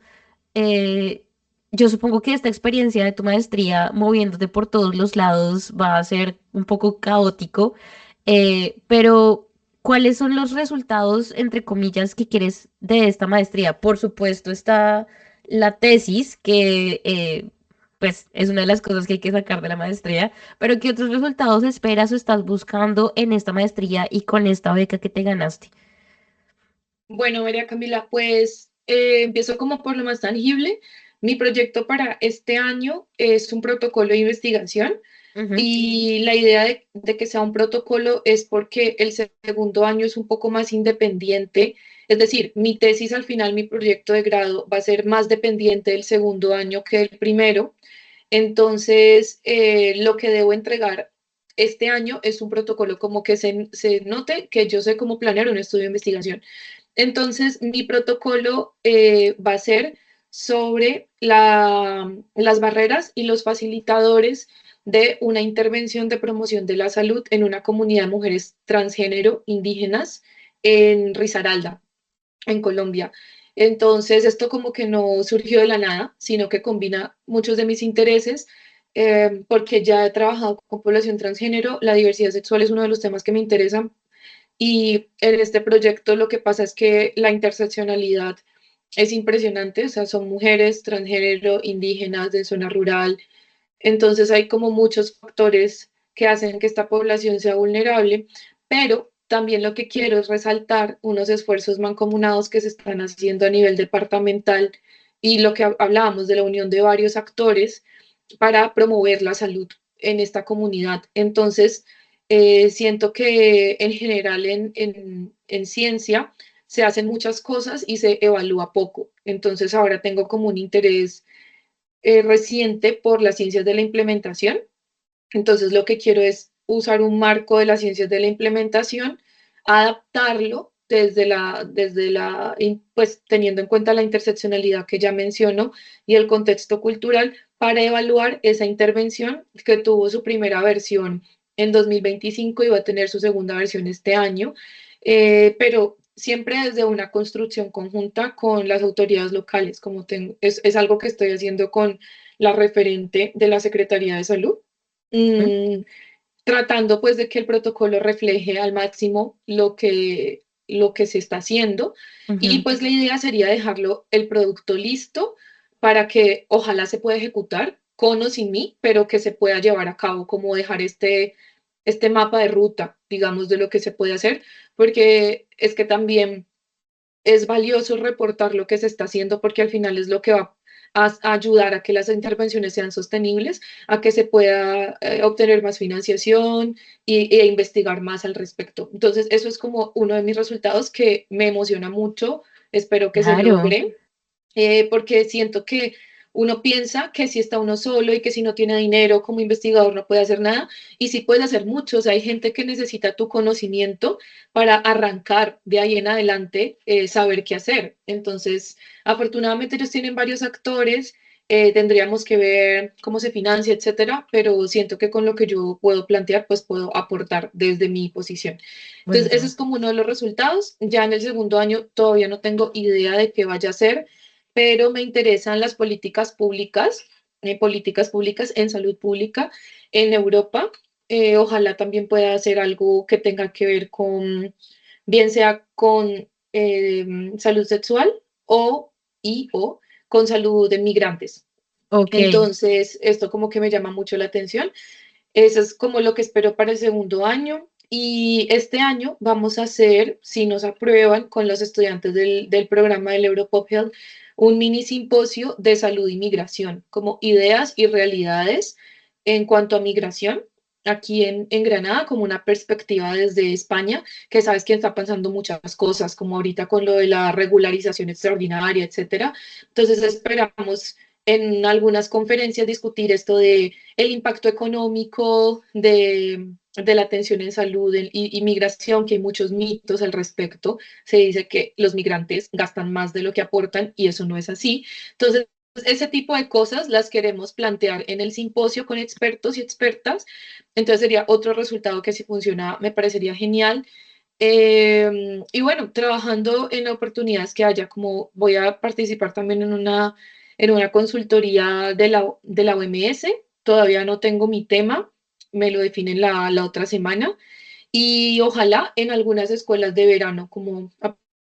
eh, yo supongo que esta experiencia de tu maestría moviéndote por todos los lados va a ser un poco caótico, pero ¿cuáles son los resultados, entre comillas, que quieres de esta maestría? Por supuesto está la tesis, que pues es una de las cosas que hay que sacar de la maestría, pero ¿qué otros resultados esperas o estás buscando en esta maestría y con esta beca que te ganaste? Bueno, María Camila, pues empiezo como por lo más tangible. Mi proyecto para este año es un protocolo de investigación Ujú. y la idea de que sea un protocolo es porque el segundo año es un poco más independiente. Es decir, mi tesis al final, mi proyecto de grado va a ser más dependiente del segundo año que del primero. Entonces, lo que debo entregar este año es un protocolo como que se note que yo sé cómo planear un estudio de investigación. Entonces, mi protocolo va a ser sobre las barreras y los facilitadores de una intervención de promoción de la salud en una comunidad de mujeres transgénero indígenas en Risaralda, en Colombia. Entonces, esto como que no surgió de la nada, sino que combina muchos de mis intereses, porque ya he trabajado con población transgénero, la diversidad sexual es uno de los temas que me interesan y en este proyecto lo que pasa es que la interseccionalidad es impresionante, o sea, son mujeres, transgénero, indígenas, de zona rural, entonces hay como muchos factores que hacen que esta población sea vulnerable, pero también lo que quiero es resaltar unos esfuerzos mancomunados que se están haciendo a nivel departamental y lo que hablábamos de la unión de varios actores para promover la salud en esta comunidad. Entonces, siento que en general en ciencia se hacen muchas cosas y se evalúa poco. Entonces, ahora tengo como un interés reciente por las ciencias de la implementación. Entonces, lo que quiero es usar un marco de las ciencias de la implementación, adaptarlo pues teniendo en cuenta la interseccionalidad que ya menciono y el contexto cultural para evaluar esa intervención que tuvo su primera versión en 2025 y va a tener su segunda versión este año, pero siempre desde una construcción conjunta con las autoridades locales, es algo que estoy haciendo con la referente de la Secretaría de Salud, ¿Mm? mm, tratando pues de que el protocolo refleje al máximo lo que se está haciendo y Ujú. pues la idea sería dejarlo el producto listo para que ojalá se pueda ejecutar con o sin mí, pero que se pueda llevar a cabo, como dejar este mapa de ruta, digamos, de lo que se puede hacer, porque es que también es valioso reportar lo que se está haciendo porque al final es lo que va a ayudar a que las intervenciones sean sostenibles, a que se pueda obtener más financiación e investigar más al respecto. Entonces, eso es como uno de mis resultados que me emociona mucho, espero que se Claro. logre porque siento que uno piensa que si está uno solo y que si no tiene dinero como investigador no puede hacer nada, y sí puedes hacer mucho, o sea, hay gente que necesita tu conocimiento para arrancar de ahí en adelante, saber qué hacer. Entonces, afortunadamente ellos tienen varios actores, tendríamos que ver cómo se financia, etcétera, pero siento que con lo que yo puedo plantear, pues puedo aportar desde mi posición. Entonces, ese Buenísimo. es como uno de los resultados. Ya en el segundo año todavía no tengo idea de qué vaya a ser, pero me interesan las políticas públicas en salud pública en Europa. Ojalá también pueda hacer algo que tenga que ver con, bien sea con salud sexual o con salud de migrantes. Ok. Entonces, esto como que me llama mucho la atención. Eso es como lo que espero para el segundo año. Y este año vamos a hacer, si nos aprueban con los estudiantes del programa del Europop Health, un mini simposio de salud y migración, como ideas y realidades en cuanto a migración aquí en Granada, como una perspectiva desde España, que sabes que está pasando muchas cosas, como ahorita con lo de la regularización extraordinaria, etcétera. Entonces esperamos en algunas conferencias discutir esto de el impacto económico de la atención en salud y migración, que hay muchos mitos al respecto. Se dice que los migrantes gastan más de lo que aportan y eso no es así. Entonces, ese tipo de cosas las queremos plantear en el simposio con expertos y expertas. Entonces sería otro resultado que si funciona me parecería genial. Y bueno, trabajando en oportunidades que haya, como voy a participar también en una en una consultoría de la OMS. Todavía no tengo mi tema, me lo definen la otra semana. Y ojalá en algunas escuelas de verano, como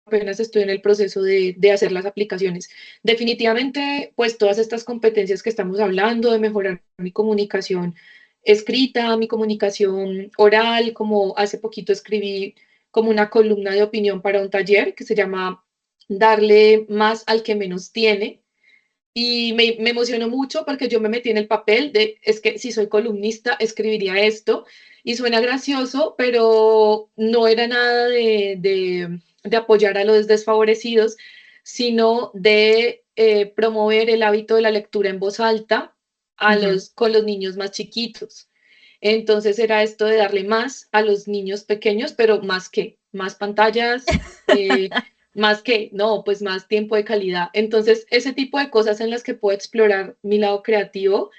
apenas estoy en el proceso de hacer las aplicaciones. Definitivamente, pues todas estas competencias que estamos hablando, de mejorar mi comunicación escrita, mi comunicación oral, como hace poquito escribí como una columna de opinión para un taller que se llama Darle más al que menos tiene. Y me emocionó mucho porque yo me metí en el papel de, es que si soy columnista, escribiría esto. Y suena gracioso, pero no era nada de apoyar a los desfavorecidos, sino de promover el hábito de la lectura en voz alta Ujú. con los niños más chiquitos. Entonces era esto de darle más a los niños pequeños, pero más que, más pantallas, más que, no, pues más tiempo de calidad. Entonces, ese tipo de cosas en las que puedo explorar mi lado creativo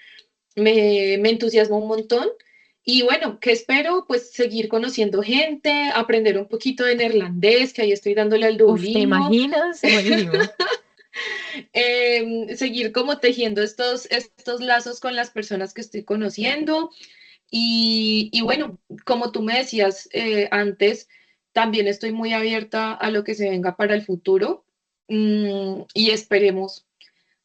me entusiasma un montón. Y bueno, ¿qué espero? Pues seguir conociendo gente, aprender un poquito de neerlandés, que ahí estoy dándole al Uf, ¿te Duolingo, imaginas? Buenísimo. seguir como tejiendo estos lazos con las personas que estoy conociendo. Y bueno, como tú me decías antes, también estoy muy abierta a lo que se venga para el futuro, y esperemos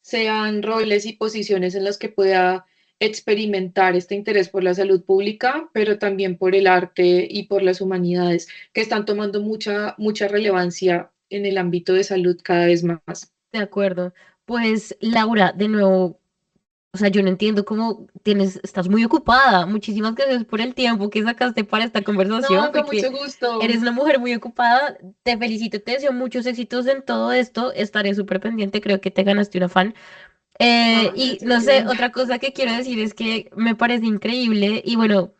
sean roles y posiciones en los que pueda experimentar este interés por la salud pública, pero también por el arte y por las humanidades, que están tomando mucha relevancia en el ámbito de salud cada vez más. De acuerdo. Pues Laura, de nuevo, o sea, yo no entiendo cómo estás muy ocupada. Muchísimas gracias por el tiempo que sacaste para esta conversación, No, con porque mucho gusto. eres una mujer muy ocupada. Te felicito, te deseo muchos éxitos en todo esto. Estaré súper pendiente, creo que te ganaste una fan. Ay, Y gracias, no sé, Bianca. otra cosa que quiero decir es que me parece increíble y bueno,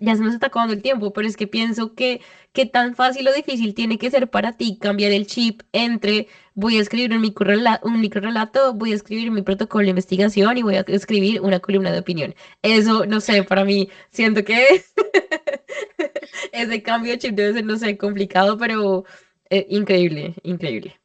ya se nos está acabando el tiempo, pero es que pienso que qué tan fácil o difícil tiene que ser para ti cambiar el chip entre voy a escribir un microrelato, voy a escribir mi protocolo de investigación y voy a escribir una columna de opinión. Eso, no sé, para mí siento que ese cambio de chip debe ser, no sé, complicado, pero increíble, increíble.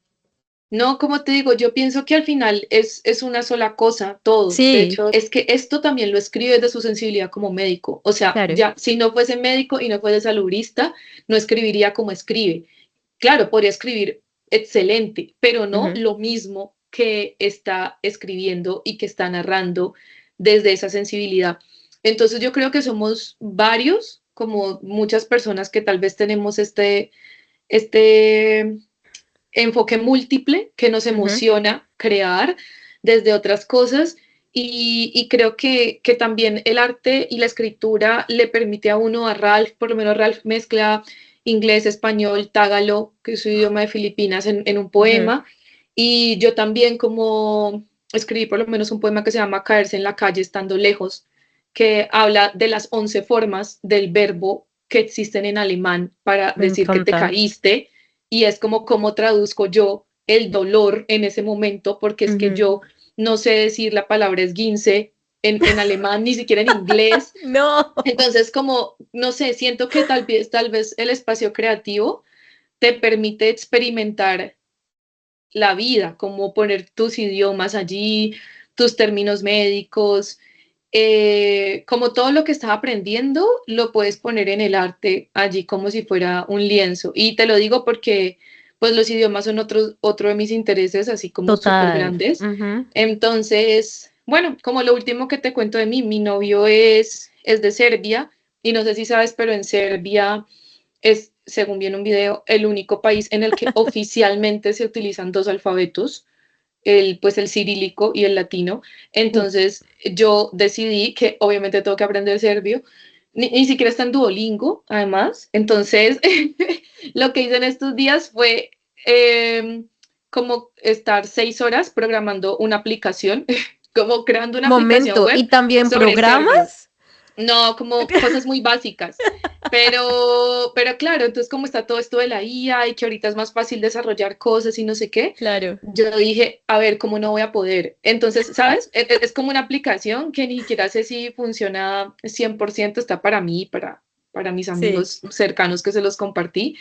No, como te digo, yo pienso que al final es una sola cosa, todo. De Sí, hecho, es que esto también lo escribe desde su sensibilidad como médico. O sea, claro. ya, si no fuese médico y no fuese salubrista, no escribiría como escribe. Claro, podría escribir excelente, pero no Ujú, lo mismo que está escribiendo y que está narrando desde esa sensibilidad. Entonces yo creo que somos varios, como muchas personas que tal vez tenemos este enfoque múltiple que nos ujú. emociona crear desde otras cosas. Y creo que también el arte y la escritura le permite a uno, a Ralph, por lo menos Ralph mezcla inglés, español, tagalo, que es su idioma de Filipinas, en un Ujú, poema. Y yo también como escribí por lo menos un poema que se llama Caerse en la calle estando lejos, que habla de las 11 formas del verbo que existen en alemán para me decir que te encanta. caíste, y es como cómo traduzco yo el dolor en ese momento, porque es que Ujú. yo no sé decir la palabra esguince en alemán, ni siquiera en inglés. No. Entonces, como, no sé, siento que tal vez el espacio creativo te permite experimentar la vida, como poner tus idiomas allí, tus términos médicos, como todo lo que estás aprendiendo, lo puedes poner en el arte allí como si fuera un lienzo. Y te lo digo porque pues los idiomas son otro de mis intereses, así como súper Total. grandes. Ujú. Entonces, bueno, como lo último que te cuento de mí, mi novio es de Serbia y no sé si sabes, pero en Serbia es, según viene un video, el único país en el que oficialmente se utilizan dos alfabetos, pues el cirílico y el latino. Uf, Entonces yo decidí que obviamente tengo que aprender serbio, ni siquiera está en Duolingo, además. Entonces lo que hice en estos días fue como estar 6 horas programando una aplicación, como creando una aplicación momento, web ¿y también sobre serbio. programas? No, como cosas muy básicas. Pero claro, entonces como está todo esto de la IA y que ahorita es más fácil desarrollar cosas y no sé qué, Claro, yo dije, a ver, ¿cómo no voy a poder? Entonces, ¿sabes? Es como una aplicación que ni siquiera sé si funciona 100%, está para mí, para mis sí. amigos cercanos que se los compartí,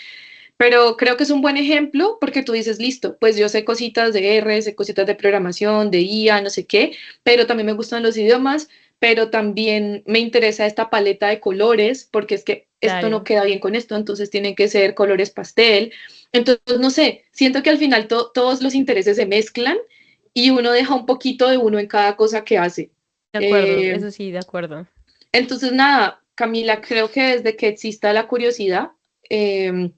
Pero creo que es un buen ejemplo porque tú dices, listo, pues yo sé cositas de R, sé cositas de programación, de IA, no sé qué, pero también me gustan los idiomas, pero también me interesa esta paleta de colores porque es que esto no Claro, queda bien con esto, entonces tienen que ser colores pastel. Entonces, no sé, siento que al final todos los intereses se mezclan y uno deja un poquito de uno en cada cosa que hace. de acuerdo, Eh, eso sí, de acuerdo. entonces, nada, Camila, creo que desde que exista la curiosidad, eh,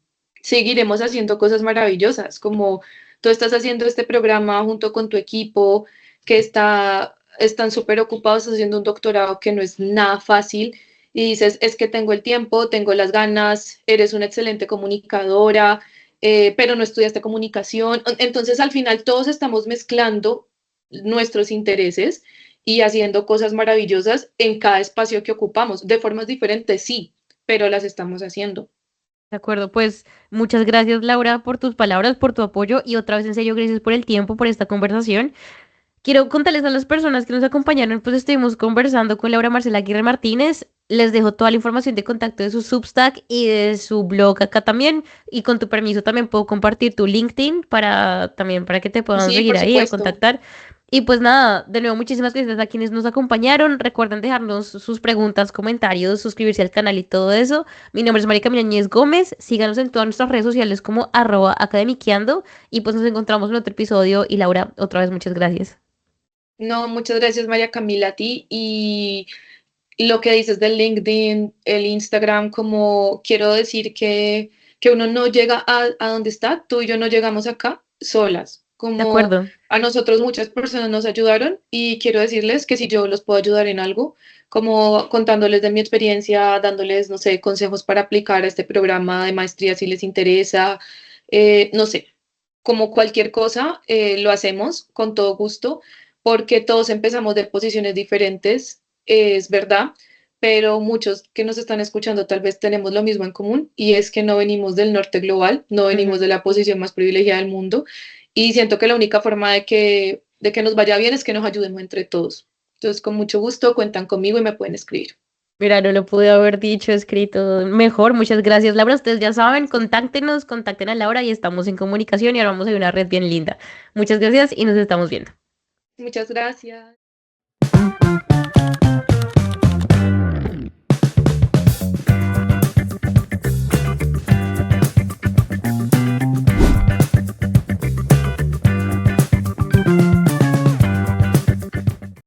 seguiremos haciendo cosas maravillosas, como tú estás haciendo este programa junto con tu equipo, que están súper ocupados haciendo un doctorado que no es nada fácil, y dices, es que tengo el tiempo, tengo las ganas, eres una excelente comunicadora, pero no estudiaste comunicación. Entonces, al final, todos estamos mezclando nuestros intereses y haciendo cosas maravillosas en cada espacio que ocupamos, de formas diferentes, sí, pero las estamos haciendo. De acuerdo, pues muchas gracias Laura por tus palabras, por tu apoyo y otra vez en serio gracias por el tiempo, por esta conversación. Quiero contarles a las personas que nos acompañaron, pues estuvimos conversando con Laura Marcela Aguirre Martínez. Les dejo toda la información de contacto de su Substack y de su blog acá también. Y con tu permiso también puedo compartir tu LinkedIn para también para que te puedan Sí, seguir por ahí o supuesto. contactar. Y pues nada, de nuevo muchísimas gracias a quienes nos acompañaron. Recuerden dejarnos sus preguntas, comentarios, suscribirse al canal y todo eso. Mi nombre es Marica Miñez Gómez. Síganos en todas nuestras redes sociales como @academiqueando. Y pues nos encontramos en otro episodio. Y Laura, otra vez muchas gracias. No, muchas gracias María Camila a ti y lo que dices del LinkedIn, el Instagram, como quiero decir que uno no llega a donde está, tú y yo no llegamos acá solas, De como acuerdo. a nosotros muchas personas nos ayudaron y quiero decirles que si yo los puedo ayudar en algo, como contándoles de mi experiencia, dándoles, no sé, consejos para aplicar a este programa de maestría si les interesa, no sé, como cualquier cosa, lo hacemos con todo gusto porque todos empezamos de posiciones diferentes, es verdad, pero muchos que nos están escuchando tal vez tenemos lo mismo en común y es que no venimos del norte global, no venimos Ujú. de la posición más privilegiada del mundo y siento que la única forma de que nos vaya bien es que nos ayudemos entre todos. Entonces, con mucho gusto, cuentan conmigo y me pueden escribir. Mira, no lo pude haber dicho, escrito mejor. Muchas gracias, Laura. Ustedes ya saben, contáctenos, contacten a Laura y estamos en comunicación y armamos ahí una red bien linda. Muchas gracias y nos estamos viendo. Muchas gracias.